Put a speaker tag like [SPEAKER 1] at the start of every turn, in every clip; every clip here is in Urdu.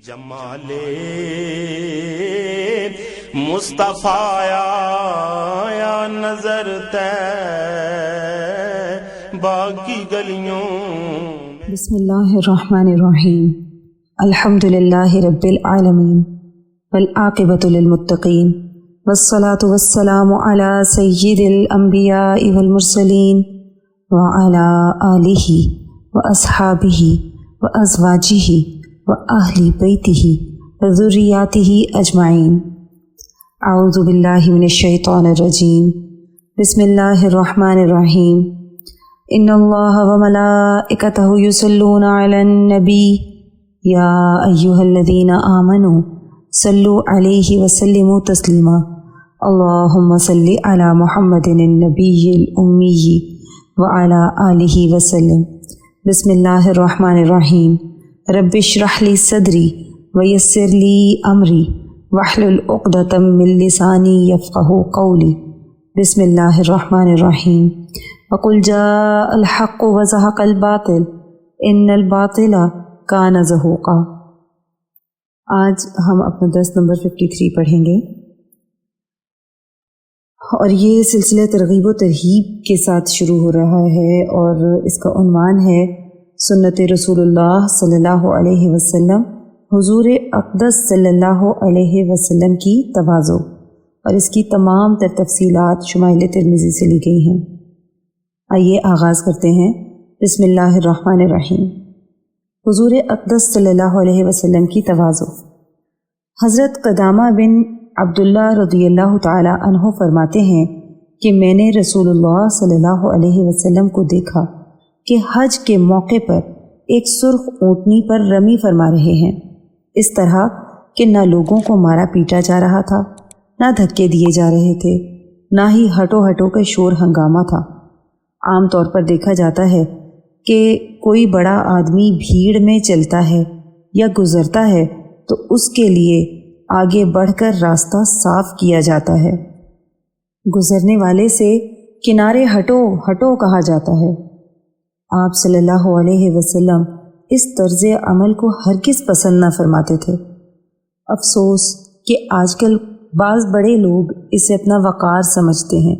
[SPEAKER 1] جمال مصطفیٰ یا نظر طیبہ کی گلیوں.
[SPEAKER 2] بسم اللہ الرحمن الرحیم. الحمد للہ رب العالمین والعاقبۃ للمتقین والصلاة والسلام علی سید الانبیاء والمرسلین وعلی آلہ واصحابہ وازواجہ وأہل بیتہ وذریاتہ اجمعین. اعوذ باللہ من الشیطان الرجیم. بسم اللہ الرحمن الرحیم. ان اللہ وملائکتہ یصلون علی النبی یا ایہا الذین آمنوا صلوا علیہ وسلموا تسلیما. اللہم صل علی محمد النبی الامی وعلی آلہ وسلم. بسم اللہ الرحمن الرحیم. رب اشرح لی صدری ویسر لی امری واحلل عقدۃ من لسانی یفقہوا قولی. بسم اللہ الرحمن الرحیم. وقل جاء الحق وزهق الباطل ان الباطل کان زہوقا. آج ہم اپنا درس نمبر 53 پڑھیں گے اور یہ سلسلہ ترغیب و ترہیب کے ساتھ شروع ہو رہا ہے اور اس کا عنوان ہے سنت رسول اللہ صلی اللہ علیہ وسلم، حضور اقدس صلی اللہ علیہ وسلم کی تواضع، اور اس کی تمام تر تفصیلات شمائل ترمذی سے لی گئی ہیں. آئیے آغاز کرتے ہیں. بسم اللہ الرحمن الرحیم. حضور اقدس صلی اللہ علیہ وسلم کی تواضع. حضرت قدامہ بن عبداللہ رضی اللہ تعالی عنہ فرماتے ہیں کہ میں نے رسول اللہ صلی اللہ علیہ وسلم کو دیکھا کہ حج کے موقع پر ایک سرخ اونٹنی پر رمی فرما رہے ہیں، اس طرح کہ نہ لوگوں کو مارا پیٹا جا رہا تھا، نہ دھکے دیے جا رہے تھے، نہ ہی ہٹو ہٹو کا شور ہنگامہ تھا. عام طور پر دیکھا جاتا ہے کہ کوئی بڑا آدمی بھیڑ میں چلتا ہے یا گزرتا ہے تو اس کے لیے آگے بڑھ کر راستہ صاف کیا جاتا ہے. گزرنے والے سے کنارے ہٹو ہٹو کہا جاتا ہے. آپ صلی اللہ علیہ وسلم اس طرز عمل کو ہرگز پسند نہ فرماتے تھے. افسوس کہ آج کل بعض بڑے لوگ اسے اپنا وقار سمجھتے ہیں.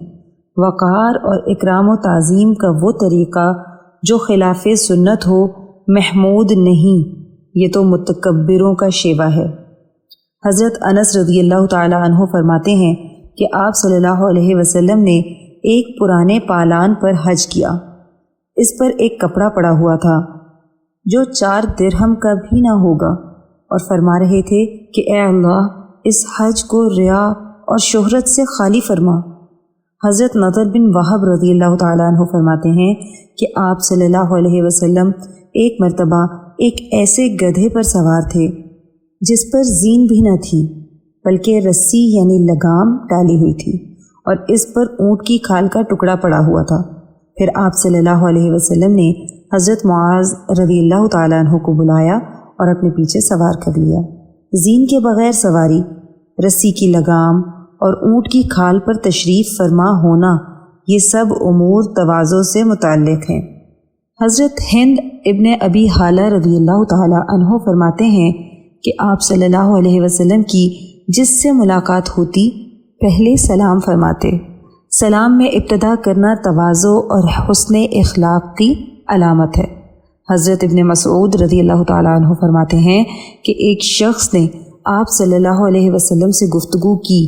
[SPEAKER 2] وقار اور اکرام و تعظیم کا وہ طریقہ جو خلاف سنت ہو محمود نہیں، یہ تو متکبروں کا شیوہ ہے. حضرت انس رضی اللہ تعالی عنہ فرماتے ہیں کہ آپ صلی اللہ علیہ وسلم نے ایک پرانے پالان پر حج کیا. اس پر ایک کپڑا پڑا ہوا تھا جو 4 درہم کا بھی نہ ہوگا، اور فرما رہے تھے کہ اے اللہ اس حج کو ریا اور شہرت سے خالی فرما. حضرت نضر بن وہب رضی اللہ تعالیٰ عنہ فرماتے ہیں کہ آپ صلی اللہ علیہ وسلم ایک مرتبہ ایک ایسے گدھے پر سوار تھے جس پر زین بھی نہ تھی بلکہ رسی یعنی لگام ڈالی ہوئی تھی، اور اس پر اونٹ کی کھال کا ٹکڑا پڑا ہوا تھا. پھر آپ صلی اللہ علیہ وسلم نے حضرت معاذ رضی اللہ تعالیٰ عنہ کو بلایا اور اپنے پیچھے سوار کر لیا. زین کے بغیر سواری، رسی کی لگام اور اونٹ کی کھال پر تشریف فرما ہونا، یہ سب امور تواضع سے متعلق ہیں. حضرت ہند ابن ابی حالہ رضی اللہ تعالیٰ عنہ فرماتے ہیں کہ آپ صلی اللہ علیہ وسلم کی جس سے ملاقات ہوتی پہلے سلام فرماتے. سلام میں ابتدا کرنا تواضع اور حسن اخلاق کی علامت ہے. حضرت ابن مسعود رضی اللہ تعالیٰ عنہ فرماتے ہیں کہ ایک شخص نے آپ صلی اللہ علیہ وسلم سے گفتگو کی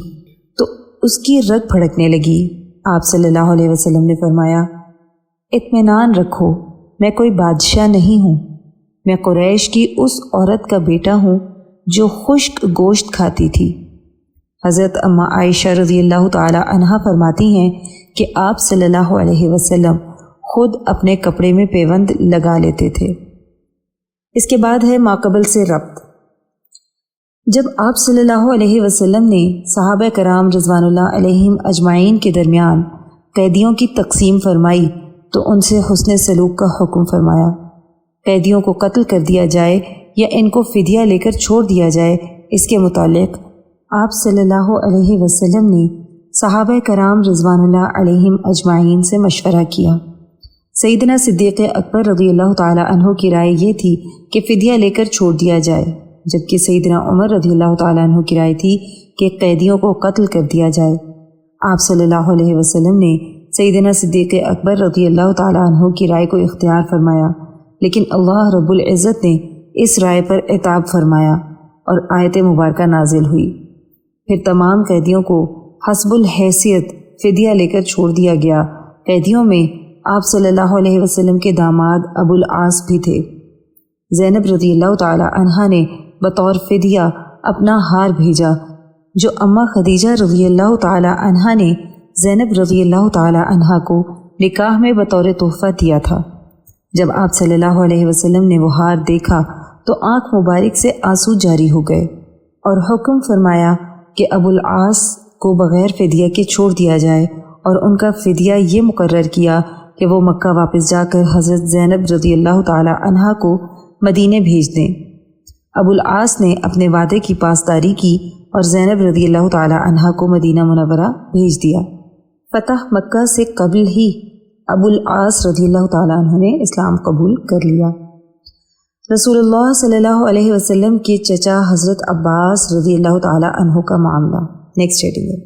[SPEAKER 2] تو اس کی رگ بھڑکنے لگی. آپ صلی اللہ علیہ وسلم نے فرمایا، اطمینان رکھو، میں کوئی بادشاہ نہیں ہوں، میں قریش کی اس عورت کا بیٹا ہوں جو خشک گوشت کھاتی تھی. حضرت اما عائشہ رضی اللہ تعالی عنہا فرماتی ہیں کہ آپ صلی اللہ علیہ وسلم خود اپنے کپڑے میں پیوند لگا لیتے تھے. اس کے بعد ہے ماقبل سے ربط. جب آپ صلی اللہ علیہ وسلم نے صحابہ کرام رضوان اللہ علیہم اجمعین کے درمیان قیدیوں کی تقسیم فرمائی تو ان سے حسن سلوک کا حکم فرمایا. قیدیوں کو قتل کر دیا جائے یا ان کو فدیہ لے کر چھوڑ دیا جائے، اس کے متعلق آپ صلی اللہ علیہ وسلم نے صحابہ کرام رضوان اللہ علیہم اجمعین سے مشورہ کیا. سیدنا صدیق اکبر رضی اللہ تعالی عنہ کی رائے یہ تھی کہ فدیہ لے کر چھوڑ دیا جائے. جبکہ سیدنا عمر رضی اللہ تعالیٰ عنہ کی رائے تھی کہ قیدیوں کو قتل کر دیا جائے۔ آپ صلی اللہ علیہ وسلم نے سیدنا صدیق اکبر رضی اللہ تعالیٰ عنہ کی رائے کو اختیار فرمایا، لیکن اللہ رب العزت نے اس رائے پر عتاب فرمایا اور آیت مبارکہ نازل ہوئی۔ پھر تمام قیدیوں کو حسب الحیثیت فدیہ لے کر چھوڑ دیا گیا۔ قیدیوں میں آپ صلی اللہ علیہ وسلم کے داماد ابو العاص بھی تھے۔ زینب رضی اللہ تعالی عنہا نے بطور فدیہ اپنا ہار بھیجا، جو اماں خدیجہ رضی اللہ تعالی عنہا نے زینب رضی اللہ تعالی عنہا کو نکاح میں بطور تحفہ دیا تھا۔ جب آپ صلی اللہ علیہ وسلم نے وہ ہار دیکھا تو آنکھ مبارک سے آنسو جاری ہو گئے اور حکم فرمایا کہ ابو العاص کو بغیر فدیہ کے چھوڑ دیا جائے، اور ان کا فدیہ یہ مقرر کیا کہ وہ مکہ واپس جا کر حضرت زینب رضی اللہ تعالی عنہا کو مدینے بھیج دیں۔ ابو العاص نے اپنے وعدے کی پاسداری کی اور زینب رضی اللہ تعالی عنہا کو مدینہ منورہ بھیج دیا۔ فتح مکہ سے قبل ہی ابو العاص رضی اللہ تعالی عنہ نے اسلام قبول کر لیا۔ رسول اللہ صلی اللہ علیہ وسلم کے چچا حضرت عباس رضی اللہ تعالی عنہ کا معاملہ۔ نیکسٹ ہیڈنگ ہے،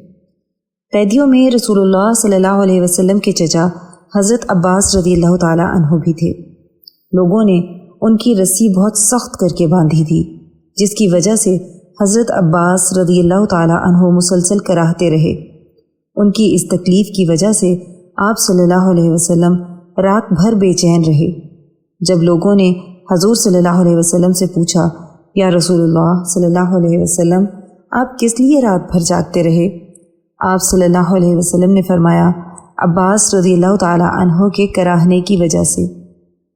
[SPEAKER 2] قیدیوں میں رسول اللہ صلی اللہ علیہ وسلم کے چچا حضرت عباس رضی اللہ تعالی عنہ بھی تھے۔ لوگوں نے ان کی رسی بہت سخت کر کے باندھی تھی، جس کی وجہ سے حضرت عباس رضی اللہ تعالی عنہ مسلسل کراہتے رہے۔ ان کی اس تکلیف کی وجہ سے آپ صلی اللہ علیہ وسلم رات بھر بے چین رہے۔ جب لوگوں نے حضور صلی اللہ علیہ وسلم سے پوچھا، یا رسول اللہ صلی اللہ علیہ وسلم، آپ کس لیے رات بھر جاگتے رہے؟ آپ صلی اللہ علیہ وسلم نے فرمایا، عباس رضی اللہ تعالی عنہ کے کراہنے کی وجہ سے۔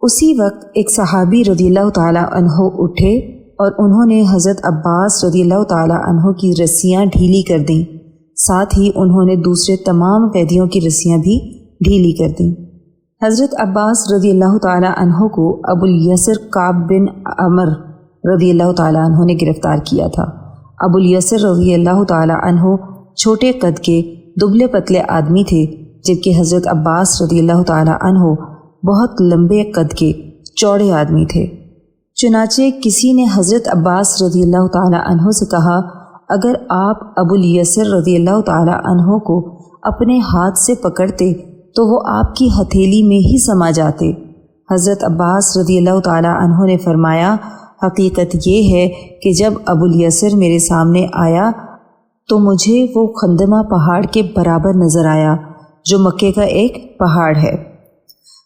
[SPEAKER 2] اسی وقت ایک صحابی رضی اللہ تعالی عنہ اٹھے اور انہوں نے حضرت عباس رضی اللہ تعالی عنہ کی رسیاں ڈھیلی کر دیں، ساتھ ہی انہوں نے دوسرے تمام قیدیوں کی رسیاں بھی ڈھیلی کر دیں۔ حضرت عباس رضی اللہ تعالی عنہ کو ابو الیسر کعب بن عمر رضی اللہ تعالی عنہ نے گرفتار کیا تھا۔ ابو الیسر رضی اللہ تعالی عنہ چھوٹے قد کے دبلے پتلے آدمی تھے، جبکہ حضرت عباس رضی اللہ تعالی عنہ بہت لمبے قد کے چوڑے آدمی تھے۔ چنانچہ کسی نے حضرت عباس رضی اللہ تعالی عنہ سے کہا، اگر آپ ابو الیسر رضی اللہ تعالی عنہ کو اپنے ہاتھ سے پکڑتے تو وہ آپ کی ہتھیلی میں ہی سما جاتے۔ حضرت عباس رضی اللہ تعالی عنہ نے فرمایا، حقیقت یہ ہے کہ جب ابو الیسر میرے سامنے آیا تو مجھے وہ خندمہ پہاڑ کے برابر نظر آیا، جو مکے کا ایک پہاڑ ہے۔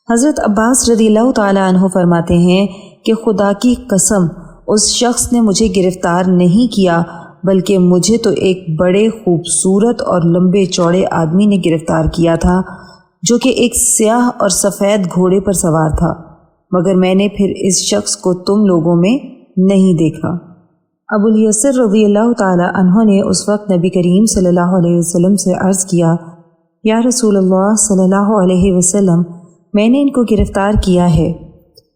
[SPEAKER 2] حضرت عباس رضی اللہ تعالی عنہ فرماتے ہیں کہ خدا کی قسم، اس شخص نے مجھے گرفتار نہیں کیا، بلکہ مجھے تو ایک بڑے خوبصورت اور لمبے چوڑے آدمی نے گرفتار کیا تھا، جو کہ ایک سیاہ اور سفید گھوڑے پر سوار تھا، مگر میں نے پھر اس شخص کو تم لوگوں میں نہیں دیکھا۔ ابو الیسر رضی اللہ تعالی عنہ نے اس وقت نبی کریم صلی اللہ علیہ وسلم سے عرض کیا، یا رسول اللہ صلی اللہ علیہ وسلم، میں نے ان کو گرفتار کیا ہے۔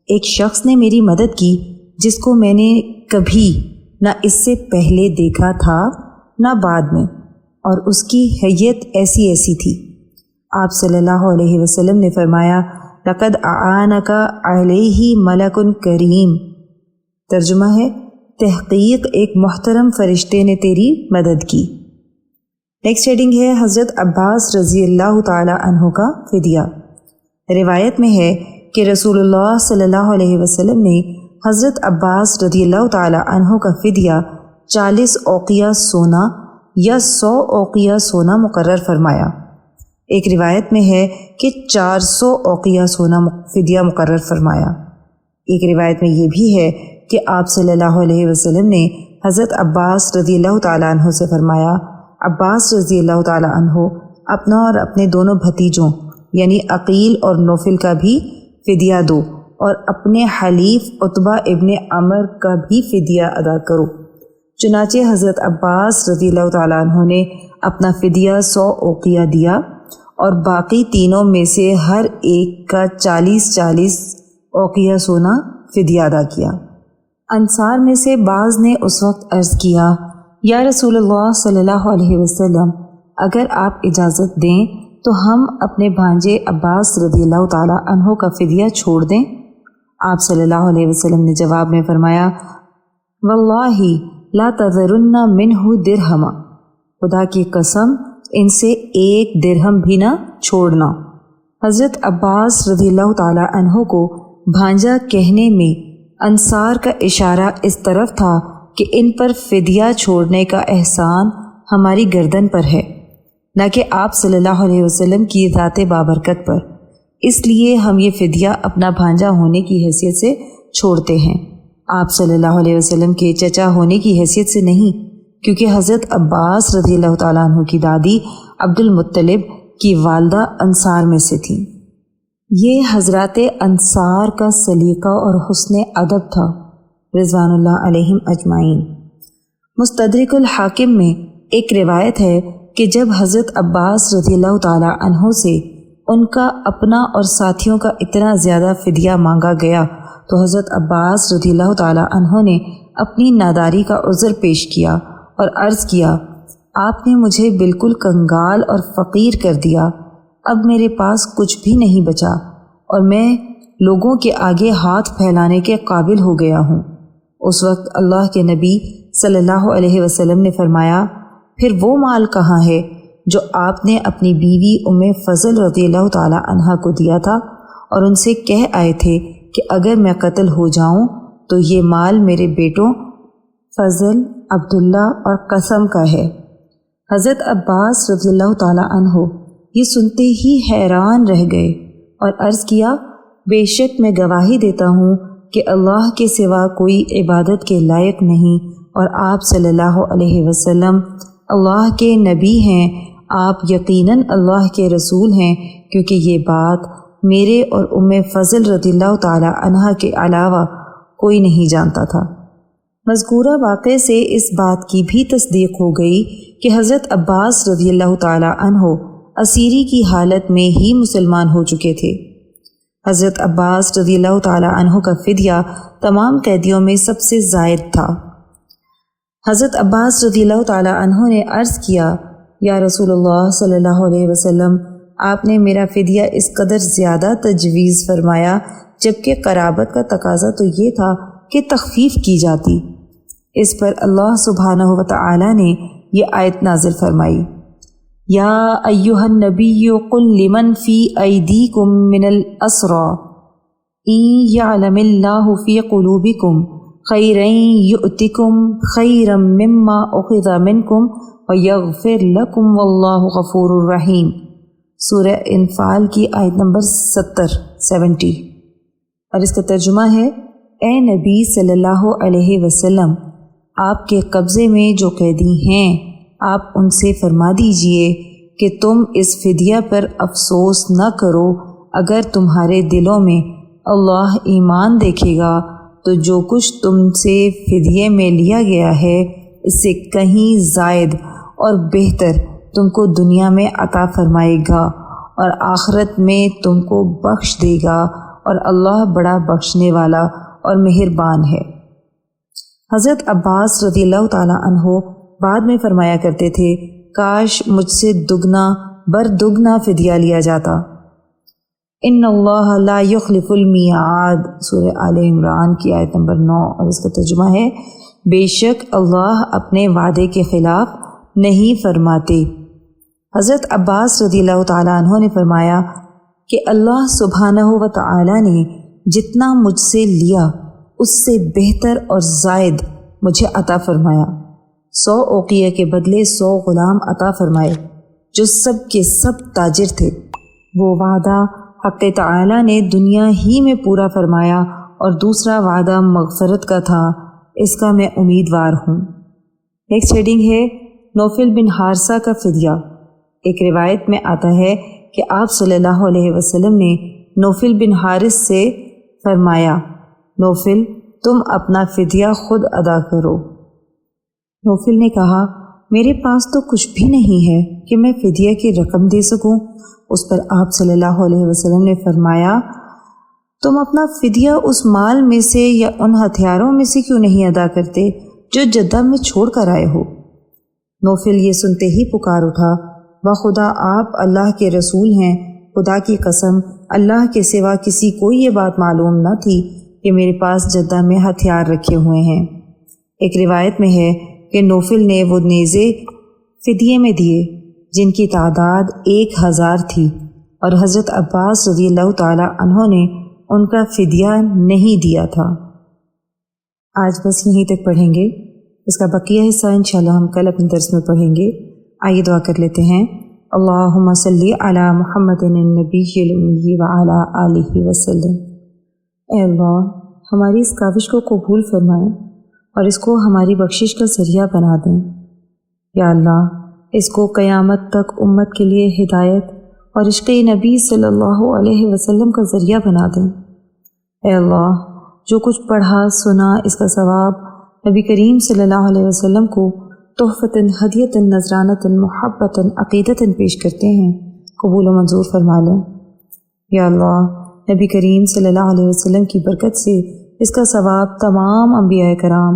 [SPEAKER 2] ایک شخص نے میری مدد کی جس کو میں نے کبھی نہ اس سے پہلے دیکھا تھا نہ بعد میں، اور اس کی حیت ایسی ایسی تھی۔ آپ صلی اللہ علیہ وسلم نے فرمایا، لقد اعانک علیہ ملک کریم، ترجمہ ہے، تحقیق ایک محترم فرشتے نے تیری مدد کی۔ نیکسٹ ہیڈنگ ہے، حضرت عباس رضی اللہ تعالی عنہ کا فدیہ۔ روایت میں ہے کہ رسول اللہ صلی اللہ علیہ وسلم نے حضرت عباس رضی اللہ تعالی عنہ کا فدیہ 40 اوقیہ سونا یا 100 اوقیہ سونا مقرر فرمایا۔ ایک روایت میں ہے کہ 400 اوقیہ سونا فدیہ مقرر فرمایا۔ ایک روایت میں یہ بھی ہے کہ آپ صلی اللہ علیہ وسلم نے حضرت عباس رضی اللہ تعالیٰ عنہ سے فرمایا، عباس رضی اللہ تعالیٰ عنہ اپنا اور اپنے دونوں بھتیجوں یعنی عقیل اور نوفل کا بھی فدیہ دو، اور اپنے حلیف عتبہ ابن عمر کا بھی فدیہ ادا کرو۔ چنانچہ حضرت عباس رضی اللہ تعالیٰ عنہ نے اپنا فدیہ 100 اوقیہ دیا، اور باقی تینوں میں سے ہر ایک کا 40 اوقیہ سونا فدیہ ادا کیا۔ انصار میں سے بعض نے اس وقت عرض کیا، یا رسول اللہ صلی اللہ علیہ وسلم، اگر آپ اجازت دیں تو ہم اپنے بھانجے عباس رضی اللہ تعالیٰ عنہ کا فدیہ چھوڑ دیں۔ آپ صلی اللہ علیہ وسلم نے جواب میں فرمایا، واللہ لا تذرن منہ درہما، خدا کی قسم ان سے ایک درہم بھی نہ چھوڑنا۔ حضرت عباس رضی اللہ تعالی عنہ کو بھانجا کہنے میں انصار کا اشارہ اس طرف تھا کہ ان پر فدیہ چھوڑنے کا احسان ہماری گردن پر ہے، نہ کہ آپ صلی اللہ علیہ وسلم کی ذات بابرکت پر، اس لیے ہم یہ فدیہ اپنا بھانجا ہونے کی حیثیت سے چھوڑتے ہیں، آپ صلی اللہ علیہ وسلم کے چچا ہونے کی حیثیت سے نہیں، کیونکہ حضرت عباس رضی اللہ تعالیٰ عنہ کی دادی عبد المطلب کی والدہ انصار میں سے تھیں۔ یہ حضرات انصار کا سلیقہ اور حسن ادب تھا رضوان اللہ علیہم اجمعین۔ مستدرک الحاکم میں ایک روایت ہے کہ جب حضرت عباس رضی اللہ تعالیٰ عنہ سے ان کا اپنا اور ساتھیوں کا اتنا زیادہ فدیہ مانگا گیا تو حضرت عباس رضی اللہ تعالیٰ عنہ نے اپنی ناداری کا عذر پیش کیا اور عرض کیا، آپ نے مجھے بالکل کنگال اور فقیر کر دیا، اب میرے پاس کچھ بھی نہیں بچا اور میں لوگوں کے آگے ہاتھ پھیلانے کے قابل ہو گیا ہوں۔ اس وقت اللہ کے نبی صلی اللہ علیہ وسلم نے فرمایا، پھر وہ مال کہاں ہے جو آپ نے اپنی بیوی ام فضل رضی اللہ تعالی عنہا کو دیا تھا اور ان سے کہہ آئے تھے کہ اگر میں قتل ہو جاؤں تو یہ مال میرے بیٹوں فضل، عبداللہ اور قسم کا ہے۔ حضرت عباس رضی اللہ تعالی عنہ یہ سنتے ہی حیران رہ گئے اور عرض کیا، بے شک میں گواہی دیتا ہوں کہ اللہ کے سوا کوئی عبادت کے لائق نہیں اور آپ صلی اللہ علیہ وسلم اللہ کے نبی ہیں، آپ یقیناً اللہ کے رسول ہیں، کیونکہ یہ بات میرے اور ام فضل رضی اللہ تعالی عنہا کے علاوہ کوئی نہیں جانتا تھا۔ مذکورہ واقعے سے اس بات کی بھی تصدیق ہو گئی کہ حضرت عباس رضی اللہ تعالی عنہ اسیری کی حالت میں ہی مسلمان ہو چکے تھے۔ حضرت عباس رضی اللہ تعالی عنہ کا فدیہ تمام قیدیوں میں سب سے زائد تھا۔ حضرت عباس رضی اللہ تعالی عنہ نے عرض کیا، یا رسول اللہ صلی اللہ علیہ وسلم، آپ نے میرا فدیہ اس قدر زیادہ تجویز فرمایا، جبکہ قرابت کا تقاضا تو یہ تھا کہ تخفیف کی جاتی۔ اس پر اللہ سبحانہ و تعالی نے یہ آیت نازل فرمائی، یا ایہا النبی قل لمن فی ایدیکم من الاسری ان یعلم اللہ فی قلوبکم خیرا یؤتکم خیرا مما اخذ منکم ویغفر لکم واللہ غفور الرحیم۔ سورہ انفال کی آیت نمبر 70 اور اس کا ترجمہ ہے، اے نبی صلی اللہ علیہ وسلم، آپ کے قبضے میں جو قیدی ہیں آپ ان سے فرما دیجئے کہ تم اس فدیہ پر افسوس نہ کرو، اگر تمہارے دلوں میں اللہ ایمان دیکھے گا تو جو کچھ تم سے فدیے میں لیا گیا ہے اس سے کہیں زائد اور بہتر تم کو دنیا میں عطا فرمائے گا اور آخرت میں تم کو بخش دے گا، اور اللہ بڑا بخشنے والا اور مہربان ہے۔ حضرت عباس رضی اللہ تعالی عنہ بعد میں فرمایا کرتے تھے، کاش مجھ سے دگنا بردگنا فدیہ لیا جاتا۔ ان اللہ لا یخلف المیعاد، سورہ آل عمران کی آیت نمبر 9، اور اس کا ترجمہ ہے، بے شک اللہ اپنے وعدے کے خلاف نہیں فرماتے۔ حضرت عباس رضی اللہ تعالیٰ عنہ نے فرمایا کہ اللہ سبحانہ و تعالی نے جتنا مجھ سے لیا اس سے بہتر اور زائد مجھے عطا فرمایا، 100 اوقیہ کے بدلے 100 غلام عطا فرمائے جو سب کے سب تاجر تھے۔ وہ وعدہ حق تعالی نے دنیا ہی میں پورا فرمایا اور دوسرا وعدہ مغفرت کا تھا، اس کا میں امیدوار ہوں۔ نیکسٹ ہیڈنگ ہے نوفل بن حارثہ کا فدیہ۔ ایک روایت میں آتا ہے کہ آپ صلی اللہ علیہ وسلم نے نوفل بن حارث سے فرمایا، نوفل تم اپنا فدیہ خود ادا کرو۔ نوفل نے کہا، میرے پاس تو کچھ بھی نہیں ہے کہ میں فدیہ کی رقم دے سکوں۔ اس پر آپ صلی اللہ علیہ وسلم نے فرمایا، تم اپنا فدیہ اس مال میں سے یا ان ہتھیاروں میں سے کیوں نہیں ادا کرتے جو جدہ میں چھوڑ کر آئے ہو؟ نوفل یہ سنتے ہی پکار اٹھا، بخدا آپ اللہ کے رسول ہیں، خدا کی قسم اللہ کے سوا کسی کو یہ بات معلوم نہ تھی کہ میرے پاس جدہ میں ہتھیار رکھے ہوئے ہیں۔ ایک روایت میں ہے کہ نوفل نے وہ نیزے فدیے میں دیے جن کی تعداد 1000 تھی، اور حضرت عباس رضی اللہ تعالی عنہ نے ان کا فدیہ نہیں دیا تھا۔ آج بس یہیں تک پڑھیں گے، اس کا بقیہ حصہ انشاءاللہ ہم کل اپنے درس میں پڑھیں گے۔ آئیے دعا کر لیتے ہیں۔ اللہم صلی علی محمد النبی الامی وعلی آلہ وسلم۔ اے اللہ، ہماری اس کاوش کو قبول فرمائیں اور اس کو ہماری بخشش کا ذریعہ بنا دیں۔ یا اللہ، اس کو قیامت تک امت کے لیے ہدایت اور عشق نبی صلی اللہ علیہ وسلم کا ذریعہ بنا دیں۔ اے اللہ، جو کچھ پڑھا سنا اس کا ثواب نبی کریم صلی اللہ علیہ وسلم کو تحفتاً، ہدیتاً، نذرانتاً، محبتاً، عقیدتاً پیش کرتے ہیں، قبول و منظور فرما لیں۔ یا اللہ، نبی کریم صلی اللہ علیہ وسلم کی برکت سے اس کا ثواب تمام انبیاء کرام،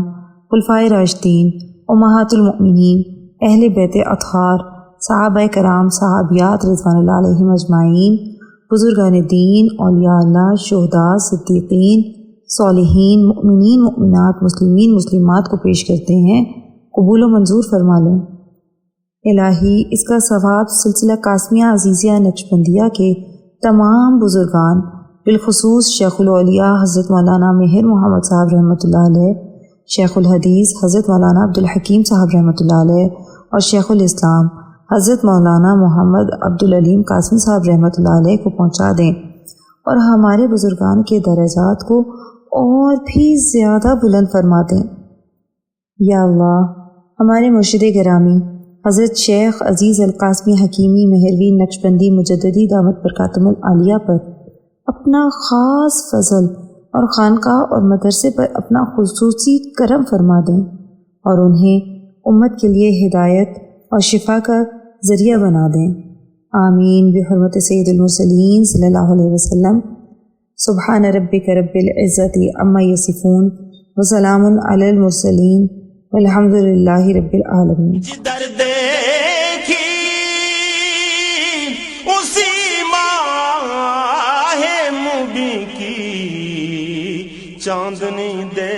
[SPEAKER 2] خلفائے راشدین، امہات المؤمنین، اہل بیت اطہار، صحابہ کرام، صحابیات رضوان اللہ علیہم اجمعین، بزرگان دین، اولیاء اللہ، شہداء، صدیقین، صالحین، مؤمنین، مؤمنات، مسلمین، مسلمات کو پیش کرتے ہیں، قبول و منظور فرما لیں۔ الہی، اس کا ثواب سلسلہ قاسمیہ عزیزیہ نقشبندیہ کے تمام بزرگان، بالخصوص شیخ الاولیاء حضرت مولانا مہر محمد صاحب رحمۃ اللہ علیہ، شیخ الحدیث حضرت مولانا عبدالحکیم صاحب رحمۃ اللہ علیہ، اور شیخ الاسلام حضرت مولانا محمد عبدالعلیم قاسمی صاحب رحمۃ اللہ علیہ کو پہنچا دیں، اور ہمارے بزرگان کے درجات کو اور بھی زیادہ بلند فرما دیں۔ یا اللہ، ہمارے مرشد گرامی حضرت شیخ عزیز القاسمی حکیمی مہروی نقشبندی مجددی دعوت برکاتم العالیہ پر اپنا خاص فضل اور خانقاہ اور مدرسے پر اپنا خصوصی کرم فرما دیں، اور انہیں امت کے لیے ہدایت اور شفا کا ذریعہ بنا دیں۔ آمین بحرمت سید المرسلین صلی اللہ علیہ وسلم۔ سبحان ربک رب العزت عما یصفون وسلام علی المرسلین والحمد للہ رب العالمین۔
[SPEAKER 1] جدھر دیکھی اسی ماہ مبیں کی چاندنی دے